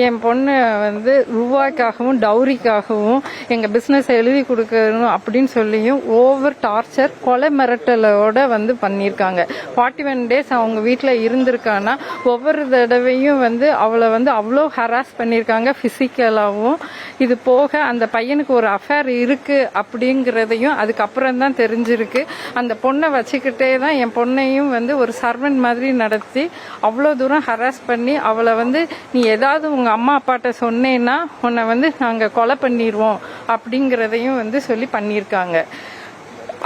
என் பொண்ணு வந்து ரூபாய்க்காகவும் டவுரிக்காகவும் எங்கள் பிஸ்னஸ் எழுதி கொடுக்கணும் அப்படின்னு சொல்லியும் ஓவர் டார்ச்சர் கொலை மிரட்டலோட வந்து பண்ணியிருக்காங்க. 41 days அவங்க வீட்டில் இருந்திருக்கான்னா ஒவ்வொரு தடவையும் வந்து அவளை வந்து அவ்வளோ ஹராஸ் பண்ணியிருக்காங்க ஃபிசிக்கலாகவும். இது போக அந்த பையனுக்கு ஒரு அஃபேர் இருக்குது அப்படிங்கிறதையும் அதுக்கப்புறம் தான் தெரிஞ்சிருக்கு. அந்த பொண்ணை வச்சுக்கிட்டே தான் என் பொண்ணையும் வந்து ஒரு சர்வெண்ட் மாதிரி நடத்தி அவ்வளோ தூரம் ஹராஸ் பண்ணி அவளை வந்து நீ ஏதாவது உங்கள் அம்மா அப்பாட்ட சொன்னேன்னா உன்னை வந்து நாங்கள் கொலை பண்ணிடுவோம் அப்படிங்கிறதையும் வந்து சொல்லி பண்ணியிருக்காங்க.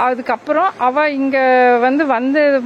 அதுக்கப்புறம் அவள் இங்கே வந்த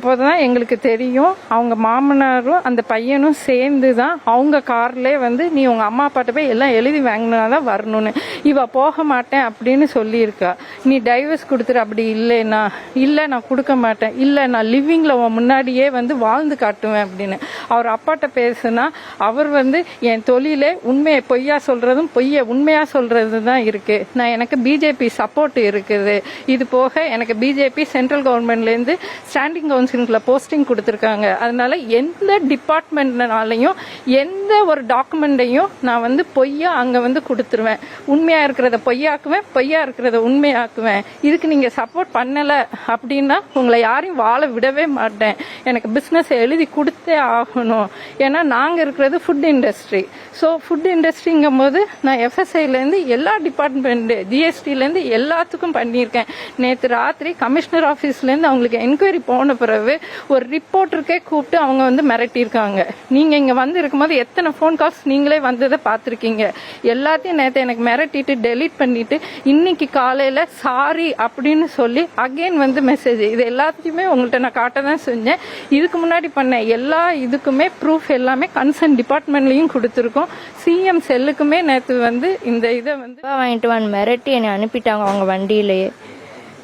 போது தான் எங்களுக்கு தெரியும் அவங்க மாமனாரும் அந்த பையனும் சேர்ந்து தான் அவங்க கார்லேயே வந்து நீ உங்கள் அம்மா அப்பாட்ட போய் எல்லாம் எழுதி வாங்கினா தான் வரணும்னு. இவ போக மாட்டேன் அப்படின்னு சொல்லியிருக்கா. நீ டைவர்ஸ் கொடுத்துரு, அப்படி இல்லைன்னா இல்லை நான் கொடுக்க மாட்டேன், இல்லை நான் லிவிங்கில் முன்னாடியே வந்து வாழ்ந்து காட்டுவேன் அப்படின்னு. அவர் அப்பாட்ட பேசுனா அவர் வந்து என் தொழிலே உண்மையை பொய்யா சொல்கிறதும் பொய்யை உண்மையாக சொல்கிறது தான் இருக்குது. நான் எனக்கு பிஜேபி சப்போர்ட் இருக்குது. இது போக எனக்கு பிஜேபி சென்ட்ரல் கவர்மெண்ட்லேருந்து ஸ்டாண்டிங் கவுன்சிலில் போஸ்டிங் கொடுத்துருக்காங்க. அதனால எந்த டிபார்ட்மெண்ட்னாலையும் எந்த ஒரு டாக்குமெண்ட்டையும் நான் வந்து பொய்யா அங்கே வந்து கொடுத்துருவேன். உண்மையாக இருக்கிறத பொய்யாக்குவேன், பொய்யா இருக்கிறத உண்மையாக்குவேன். இதுக்கு நீங்கள் சப்போர்ட் பண்ணலை அப்படின்னா உங்களை யாரையும் வாழ விடவே மாட்டேன். எனக்கு பிஸ்னஸ் எழுதி கொடுத்தே ஆகணும். ஏன்னா நாங்கள் இருக்கிறது ஃபுட் இண்டஸ்ட்ரி. ஸோ ஃபுட் இண்டஸ்ட்ரிங்கும் போது நான் எஃப்எஸ்ஐலேருந்து எல்லா டிபார்ட்மெண்ட்டு ஜிஎஸ்டிலேருந்து எல்லாத்துக்கும் பண்ணியிருக்கேன். நேற்று ராத்திரி கமிஷனர் ஆஃபீஸ்லேருந்து அவங்களுக்கு என்கொயரி போன பிறகு ஒரு ரிப்போர்ட்டருக்கே கூப்பிட்டு அவங்க வந்து மிரட்டியிருக்காங்க. நீங்கள் இங்கே வந்து இருக்கும்போது எத்தனை ஃபோன் கால்ஸ் நீங்களே வந்ததை பார்த்துருக்கீங்க. எல்லாத்தையும் நேற்று எனக்கு மிரட்டிட்டு டெலீட் பண்ணிட்டு இன்னைக்கு காலையில் சாரி அப்படின்னு சொல்லி அகெயின் வந்து மெசேஜ். இது எல்லாத்தையுமே உங்கள்கிட்ட நான் காட்ட தான் செஞ்சேன். இதுக்கு முன்னாடி பண்ண எல்லா இதுக்குமே ப்ரூஃப் எல்லாமே கன்சர்ன் டிபார்ட்மெண்ட்லையும் கொடுத்துருக்கோம். சிஎம் செல்லுக்குமே நேற்று வந்து இந்த இதை வந்து வாங்கிட்டு வந்து மிரட்டி என்னை அனுப்பிட்டாங்க அவங்க வண்டியிலேயே.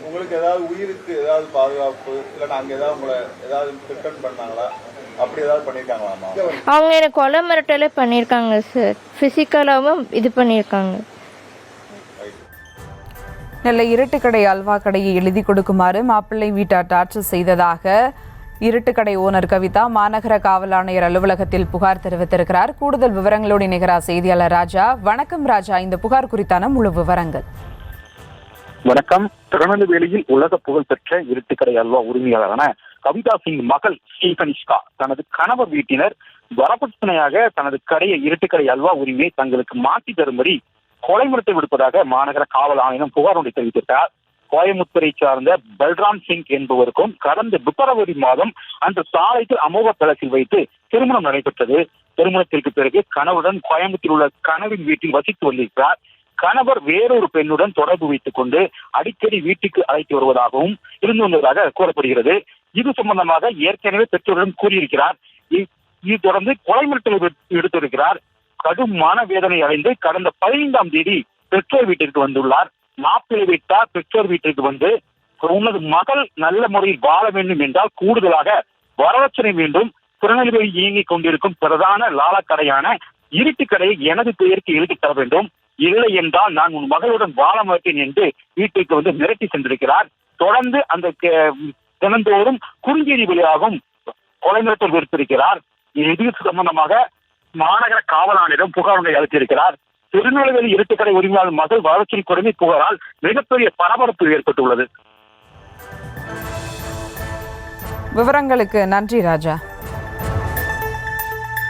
உங்களுக்கு ஏதாவது உயிருக்கு ஏதாவது பாதுகாப்பு இல்ல அங்க ஏதாவது உங்களை ஏதாவது த்ரெட்டன் பண்ணாங்களா? அப்படி ஏதாவது பண்ணிருக்காங்களா? அவங்க எனக்கு கொலை மிரட்டலே பண்ணியிருக்காங்க சார். பிசிக்கலாவும் இது பண்ணியிருக்காங்க. நெல்லை இருட்டுக்கடை அல்வா கடையை எழுதி கொடுக்குமாறு மாப்பிள்ளை வீட்டார் டார்ச்சர் செய்ததாக இருட்டுக்கடை ஓனர் கவிதா மாநகர காவல் ஆணையர் அலுவலகத்தில் புகார் தெரிவித்திருக்கிறார். கூடுதல் விவரங்களோடு இணைகிறார் செய்தியாளர் ராஜா. வணக்கம் ராஜா, இந்த புகார் குறித்தான முழு விவரங்கள். வணக்கம். திருநெல்வேலியில் உலக புகழ்பெற்ற இருட்டுக்கடை அல்வா உரிமையாளரான கவிதா சிங் மகள் ஸ்ரீகனிஷ்கா தனது கணவர் வீட்டினர் வரப்பிரச்சனையாக தனது கடையை இருட்டுக்கடை அல்வா உரிமையை தங்களுக்கு மாற்றி தரும்படி கொலை மிரட்டல் விடுப்பதாக மாநகர காவல் ஆணையம் புகார் ஒன்றை தெரிவித்தார். கோயமுத்தூரை சார்ந்த பல்ராம் சிங் என்பவருக்கும் கடந்த பிப்ரவரி மாதம் அன்று சாலையில் அமோக தளத்தில் வைத்து திருமணம் நடைபெற்றது. திருமணத்திற்கு பிறகு கணவருடன் கோயம்புத்தூர் உள்ள கணவரின் வீட்டில் வசித்து வந்திருக்கிறார். கணவர் வேறொரு பெண்ணுடன் தொடர்பு வைத்துக் கொண்டு அடிக்கடி வீட்டுக்கு அழைத்து வருவதாகவும் இருந்து வந்ததாக கூறப்படுகிறது. இது சம்பந்தமாக ஏற்கனவே பெற்றோரிடம் கூறியிருக்கிறார். இது தொடர்ந்து கொலை மிரட்டல் விடுத்திருக்கிறார். கடும் மனவேதனை அடைந்து கடந்த 15ஆம் தேதி பெற்றோர் வீட்டிற்கு வந்துள்ளார். மாப்பிள்ளை வீட்டார் பெற்றோர் வீட்டிற்கு வந்து உனது மகள் நல்ல முறையில் வாழ வேண்டும் என்றால் கூடுதலாக வரதட்சணை வேண்டும். திருநெல்வேலி இயங்கிக் கொண்டிருக்கும் பிரதான லாலக்கடையான இருட்டுக்கடையை எனது பெயருக்கு எழுதி தர வேண்டும், இல்லை என்றால் நான் உன் மகளுடன் வாழ மாட்டேன் என்று வீட்டிற்கு வந்து மிரட்டி சென்றிருக்கிறார். தொடர்ந்து அந்த தினந்தோறும் குறுஞ்செய்தி வழியாகவும் கொலை மிரட்டல் விடுத்திருக்கிறார். இது சம்பந்தமாக மாநகர காவல் ஆணையரிடம் புகார் ஒன்றை அளித்திருக்கிறார். திருநெல்வேலி இருட்டுக்கடை உரிமையாளர் மகள் வரதட்சணை கொடுமை புகாரால் மிகப்பெரிய பரபரப்பு ஏற்பட்டுள்ளது. விவரங்களுக்கு நன்றி ராஜா.